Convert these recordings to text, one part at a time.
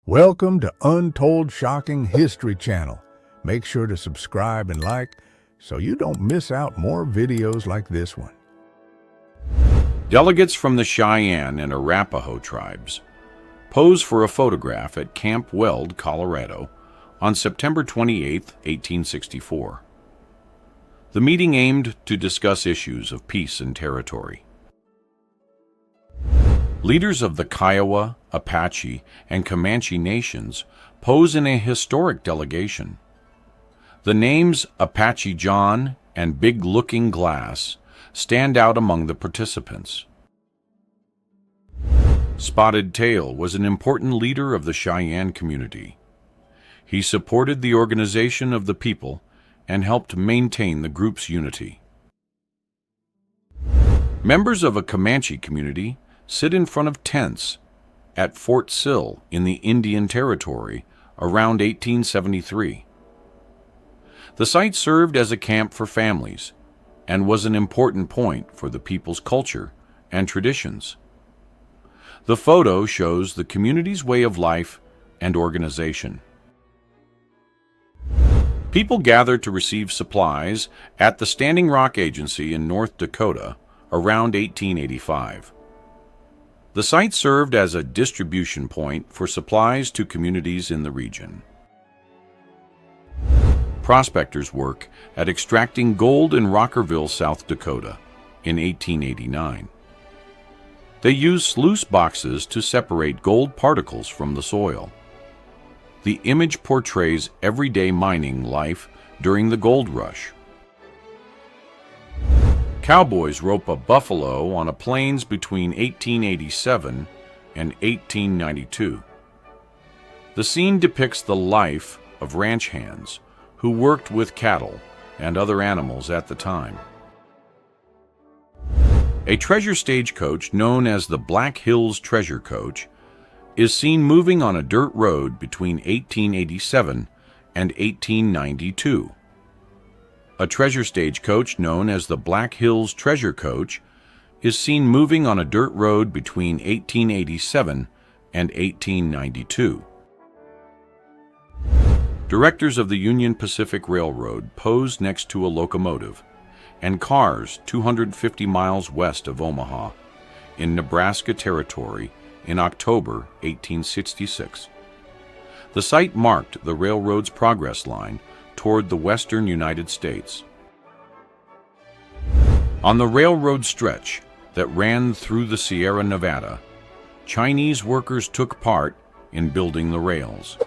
Welcome to Untold Shocking History Channel. Make sure to subscribe and like so you don't miss out more videos like this one. Delegates from the Cheyenne and Arapaho tribes pose for a photograph at Camp Weld, Colorado, on September 28, 1864. The meeting aimed to discuss issues of peace and territory. Leaders of the Kiowa, Apache, and Comanche nations pose in a historic delegation. The names Apache John and Big Looking Glass stand out among the participants. Spotted Tail was an important leader of the Cheyenne community. He supported the organization of the people and helped maintain the group's unity. Members of a Comanche community sit in front of tents at Fort Sill in the Indian Territory around 1873. The site served as a camp for families and was an important point for the people's culture and traditions. The photo shows the community's way of life and organization. People gathered to receive supplies at the Standing Rock Agency in North Dakota around 1885. The site served as a distribution point for supplies to communities in the region. Prospectors work at extracting gold in Rockerville, South Dakota in 1889. They use sluice boxes to separate gold particles from the soil. The image portrays everyday mining life during the gold rush. Cowboys rope a buffalo on a plains between 1887 and 1892. The scene depicts the life of ranch hands who worked with cattle and other animals at the time. A treasure stagecoach known as the Black Hills Treasure Coach is seen moving on a dirt road between 1887 and 1892. A treasure stagecoach known as the Black Hills Treasure Coach is seen moving on a dirt road between 1887 and 1892. Directors of the Union Pacific Railroad pose next to a locomotive and cars 250 miles west of Omaha in Nebraska Territory in October 1866. The site marked the railroad's progress line toward the western United States. On the railroad stretch that ran through the Sierra Nevada, Chinese workers took part in building the rails.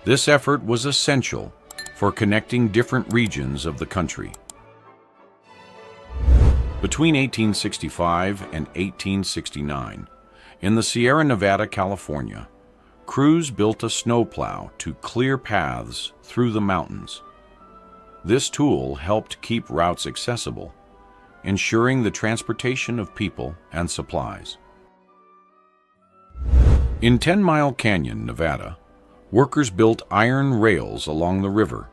This effort was essential for connecting different regions of the country. Between 1865 and 1869, in the Sierra Nevada, California, crews built a snowplow to clear paths through the mountains. This tool helped keep routes accessible, ensuring the transportation of people and supplies. In 10 Mile Canyon, Nevada, workers built iron rails along the river.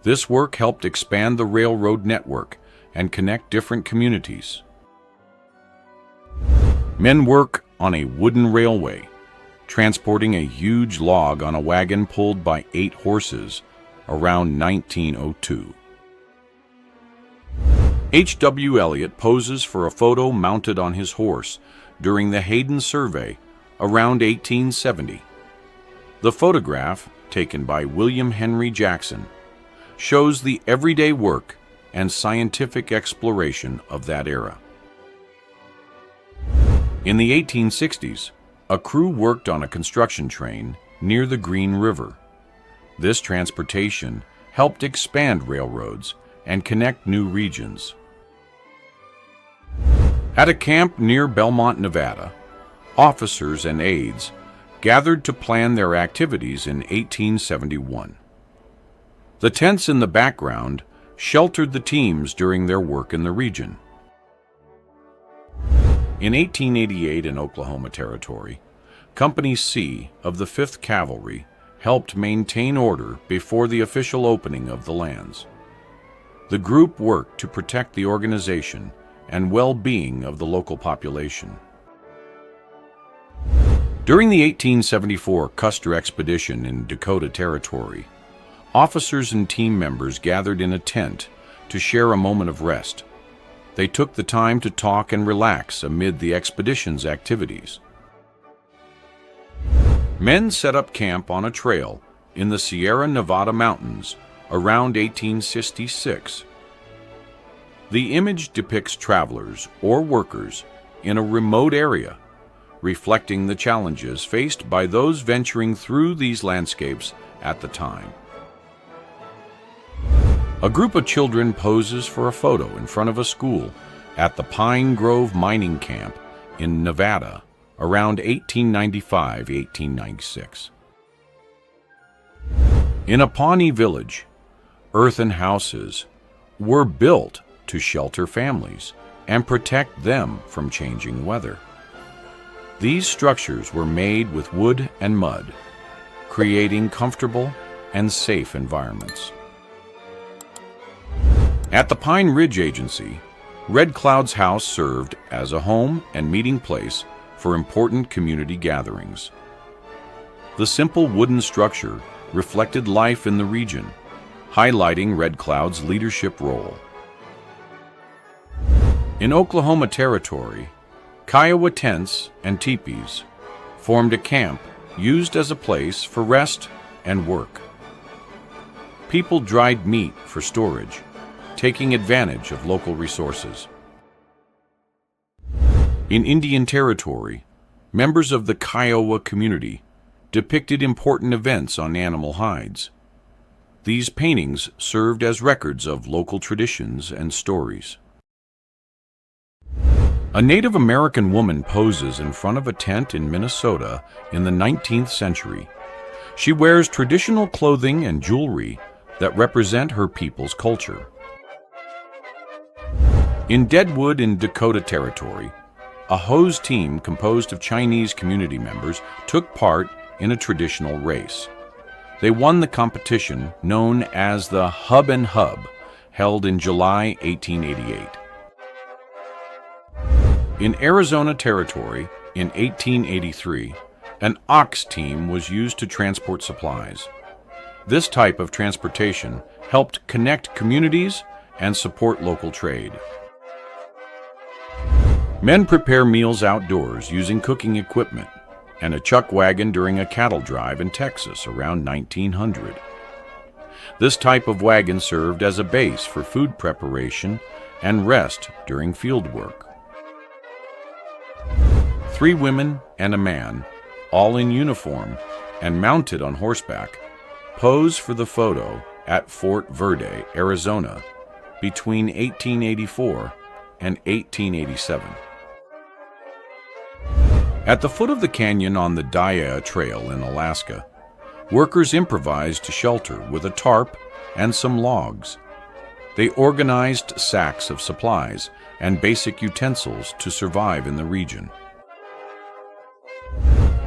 This work helped expand the railroad network and connect different communities. Men work on a wooden railway, transporting a huge log on a wagon pulled by 8 horses around 1902. H.W. Elliot poses for a photo mounted on his horse during the Hayden Survey around 1870. The photograph, taken by William Henry Jackson, shows the everyday work and scientific exploration of that era. In the 1860s, a crew worked on a construction train near the Green River. This transportation helped expand railroads and connect new regions. At a camp near Belmont, Nevada, officers and aides gathered to plan their activities in 1871. The tents in the background sheltered the teams during their work in the region. In 1888 in Oklahoma Territory, Company C of the 5th Cavalry helped maintain order before the official opening of the lands. The group worked to protect the organization and well-being of the local population. During the 1874 Custer expedition in Dakota Territory, officers and team members gathered in a tent to share a moment of rest. They took the time to talk and relax amid the expedition's activities. Men set up camp on a trail in the Sierra Nevada mountains around 1866. The image depicts travelers or workers in a remote area, reflecting the challenges faced by those venturing through these landscapes at the time. A group of children poses for a photo in front of a school at the Pine Grove Mining Camp in Nevada around 1895-1896. In a Pawnee village, earthen houses were built to shelter families and protect them from changing weather. These structures were made with wood and mud, creating comfortable and safe environments. At the Pine Ridge Agency, Red Cloud's house served as a home and meeting place for important community gatherings. The simple wooden structure reflected life in the region, highlighting Red Cloud's leadership role. In Oklahoma Territory, Kiowa tents and teepees formed a camp used as a place for rest and work. People dried meat for storage, taking advantage of local resources. In Indian Territory, members of the Kiowa community depicted important events on animal hides. These paintings served as records of local traditions and stories. A Native American woman poses in front of a tent in Minnesota in the 19th century. She wears traditional clothing and jewelry that represent her people's culture. In Deadwood in Dakota Territory, a hose team composed of Chinese community members took part in a traditional race. They won the competition known as the Hub and Hub, held in July 1888. In Arizona Territory in 1883, an ox team was used to transport supplies. This type of transportation helped connect communities and support local trade. Men prepare meals outdoors using cooking equipment and a chuck wagon during a cattle drive in Texas around 1900. This type of wagon served as a base for food preparation and rest during field work. 3 women and a man, all in uniform and mounted on horseback, pose for the photo at Fort Verde, Arizona, between 1884 and 1887. At the foot of the canyon on the Daya Trail in Alaska, workers improvised a shelter with a tarp and some logs. They organized sacks of supplies and basic utensils to survive in the region.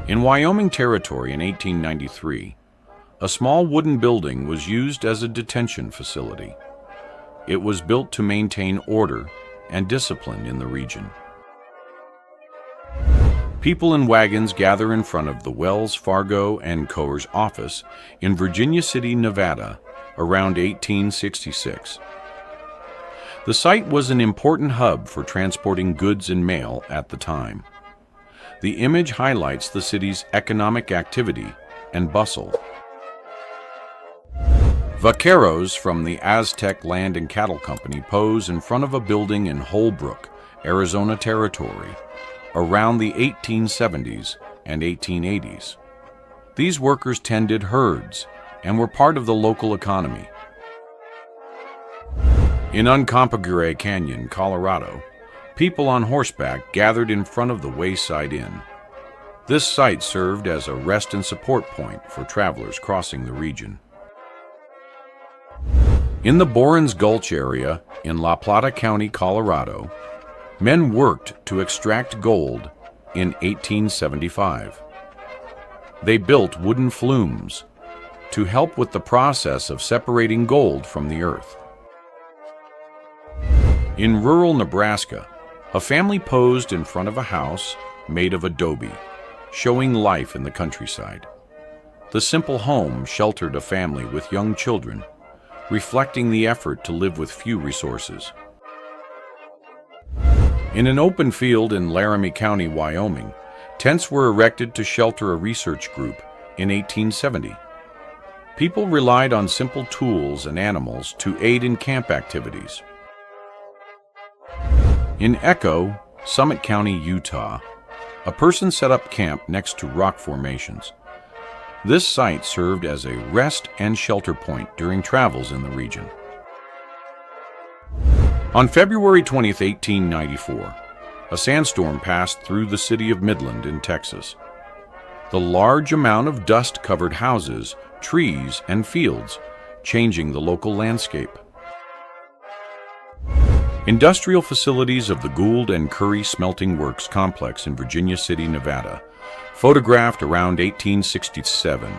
In Wyoming Territory in 1893, a small wooden building was used as a detention facility. It was built to maintain order and discipline in the region. People in wagons gather in front of the Wells Fargo and Coors office in Virginia City, Nevada, around 1866. The site was an important hub for transporting goods and mail at the time. The image highlights the city's economic activity and bustle. Vaqueros from the Aztec Land and Cattle Company pose in front of a building in Holbrook, Arizona Territory, around the 1870s and 1880s. These workers tended herds and were part of the local economy. In Uncompahgre Canyon, Colorado, people on horseback gathered in front of the Wayside Inn. This site served as a rest and support point for travelers crossing the region. In the Borans Gulch area in La Plata County, Colorado, men worked to extract gold in 1875. They built wooden flumes to help with the process of separating gold from the earth. In rural Nebraska, a family posed in front of a house made of adobe. showing life in the countryside. The simple home sheltered a family with young children, reflecting the effort to live with few resources. In an open field in Laramie County, Wyoming, tents were erected to shelter a research group in 1870. People relied on simple tools and animals to aid in camp activities. In Echo, Summit County, Utah, a person set up camp next to rock formations. This site served as a rest and shelter point during travels in the region. On February 20, 1894, a sandstorm passed through the city of Midland in Texas. The large amount of dust covered houses, trees, and fields, changing the local landscape. Industrial facilities of the Gould and Curry Smelting Works complex in Virginia City, Nevada, photographed around 1867.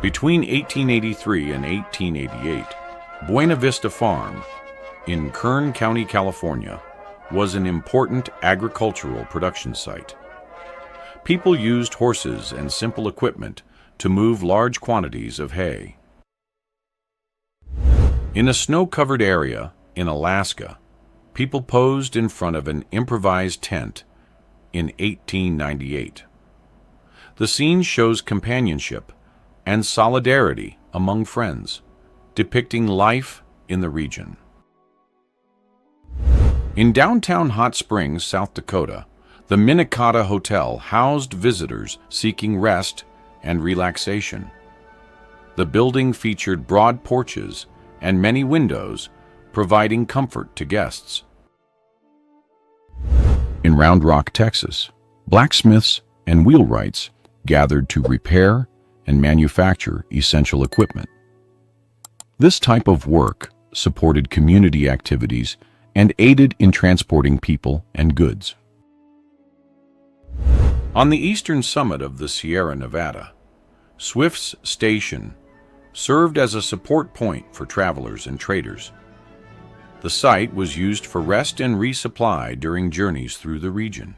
Between 1883 and 1888, Buena Vista Farm, in Kern County, California, was an important agricultural production site. People used horses and simple equipment to move large quantities of hay. In a snow-covered area in Alaska, people posed in front of an improvised tent in 1898. The scene shows companionship and solidarity among friends, depicting life in the region. In downtown Hot Springs, South Dakota, the Minnetonka Hotel housed visitors seeking rest and relaxation. The building featured broad porches and many windows, providing comfort to guests. In Round Rock, Texas, blacksmiths and wheelwrights gathered to repair and manufacture essential equipment. This type of work supported community activities and aided in transporting people and goods. On the eastern summit of the Sierra Nevada, Swift's Station served as a support point for travelers and traders. The site was used for rest and resupply during journeys through the region.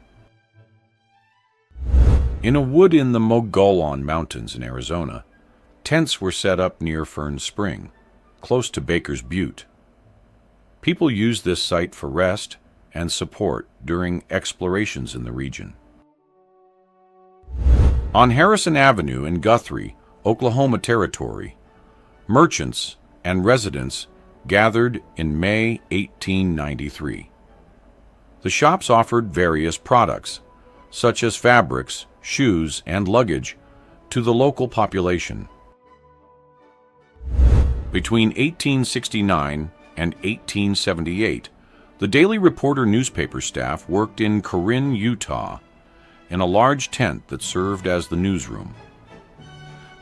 In a wood in the Mogollon Mountains in Arizona, tents were set up near Fern Spring, close to Baker's Butte. People used this site for rest and support during explorations in the region. On Harrison Avenue in Guthrie, Oklahoma Territory, merchants and residents gathered in May 1893. The shops offered various products, such as fabrics, shoes, and luggage, to the local population. Between 1869 and 1878, the Daily Reporter newspaper staff worked in Corinne, Utah, in a large tent that served as the newsroom.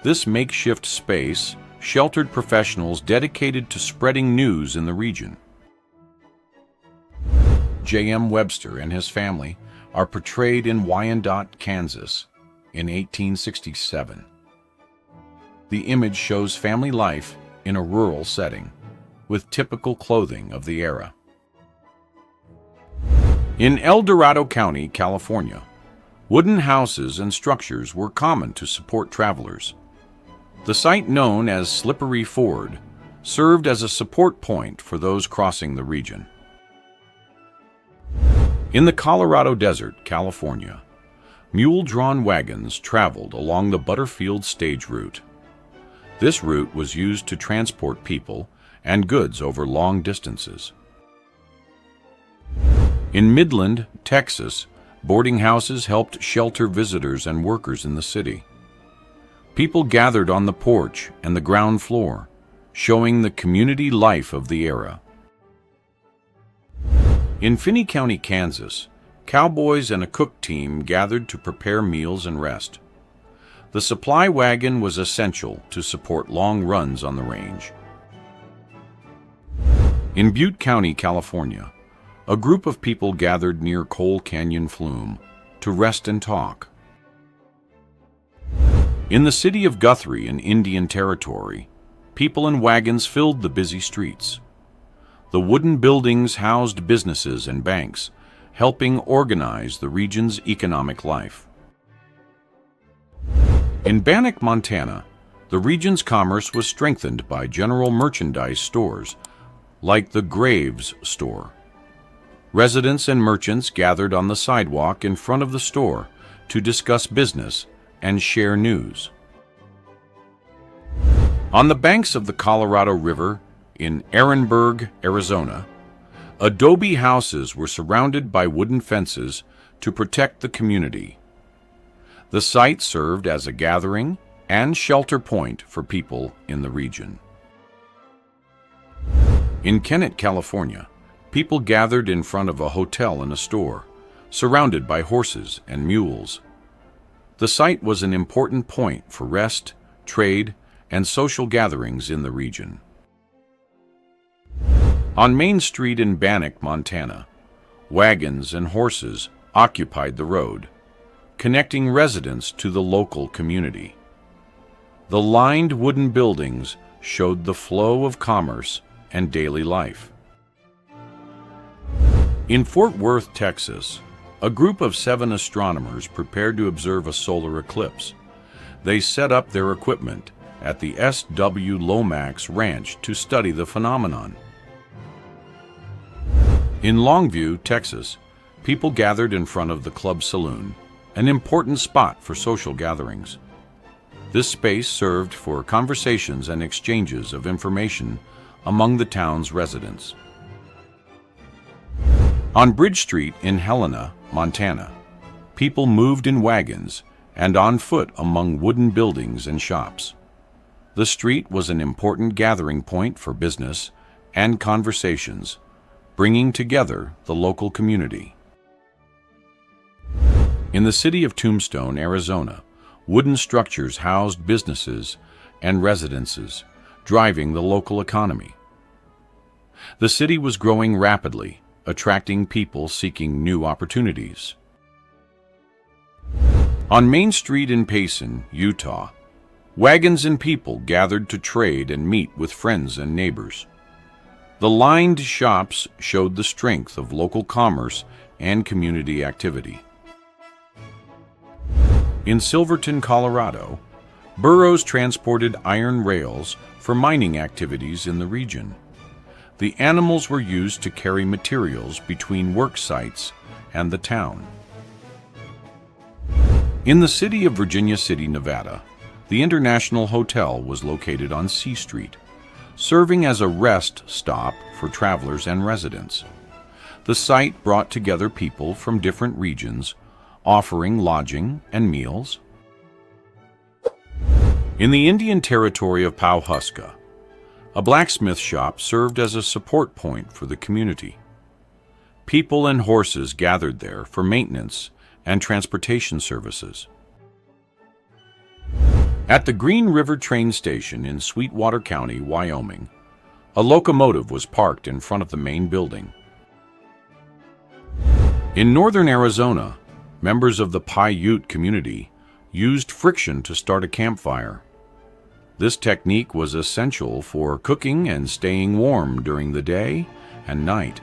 This makeshift space sheltered professionals dedicated to spreading news in the region. J.M. Webster and his family are portrayed in Wyandotte, Kansas, in 1867. The image shows family life in a rural setting, with typical clothing of the era. In El Dorado County, California, wooden houses and structures were common to support travelers. The site known as Slippery Ford served as a support point for those crossing the region. In the Colorado Desert, California, mule-drawn wagons traveled along the Butterfield stage route. This route was used to transport people and goods over long distances. In Midland, Texas, boarding houses helped shelter visitors and workers in the city. People gathered on the porch and the ground floor, showing the community life of the era. In Finney County, Kansas, cowboys and a cook team gathered to prepare meals and rest. The supply wagon was essential to support long runs on the range. In Butte County, California, a group of people gathered near Coal Canyon Flume to rest and talk. In the city of Guthrie in Indian Territory, people and wagons filled the busy streets. The wooden buildings housed businesses and banks, helping organize the region's economic life. In Bannack, Montana, the region's commerce was strengthened by general merchandise stores like the Graves store. Residents and merchants gathered on the sidewalk in front of the store to discuss business and share news. On the banks of the Colorado River in Ehrenberg, Arizona, adobe houses were surrounded by wooden fences to protect the community. The site served as a gathering and shelter point for people in the region. In Kennett, California, people gathered in front of a hotel and a store, surrounded by horses and mules. The site was an important point for rest, trade, and social gatherings in the region. On Main Street in Bannack, Montana, wagons and horses occupied the road, connecting residents to the local community. The lined wooden buildings showed the flow of commerce and daily life. In Fort Worth, Texas, a group of 7 astronomers prepared to observe a solar eclipse. They set up their equipment at the S.W. Lomax Ranch to study the phenomenon. In Longview, Texas, people gathered in front of the Club Saloon, an important spot for social gatherings. This space served for conversations and exchanges of information among the town's residents. On Bridge Street in Helena, Montana, people moved in wagons and on foot among wooden buildings and shops. The street was an important gathering point for business and conversations, bringing together the local community. In the city of Tombstone, Arizona, wooden structures housed businesses and residences, driving the local economy. The city was growing rapidly, attracting people seeking new opportunities. On Main Street in Payson, Utah, wagons and people gathered to trade and meet with friends and neighbors. The lined shops showed the strength of local commerce and community activity. In Silverton, Colorado, burros transported iron rails for mining activities in the region. The animals were used to carry materials between work sites and the town. In the city of Virginia City, Nevada, the International Hotel was located on C Street, serving as a rest stop for travelers and residents. The site brought together people from different regions, offering lodging and meals. In the Indian Territory of Powhuska, a blacksmith shop served as a support point for the community. People and horses gathered there for maintenance and transportation services. At the Green River train station in Sweetwater County, Wyoming, a locomotive was parked in front of the main building. In northern Arizona, members of the Paiute community used friction to start a campfire. This technique was essential for cooking and staying warm during the day and night.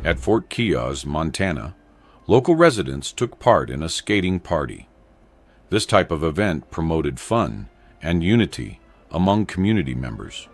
At Fort Keogh, Montana, local residents took part in a skating party. This type of event promoted fun and unity among community members.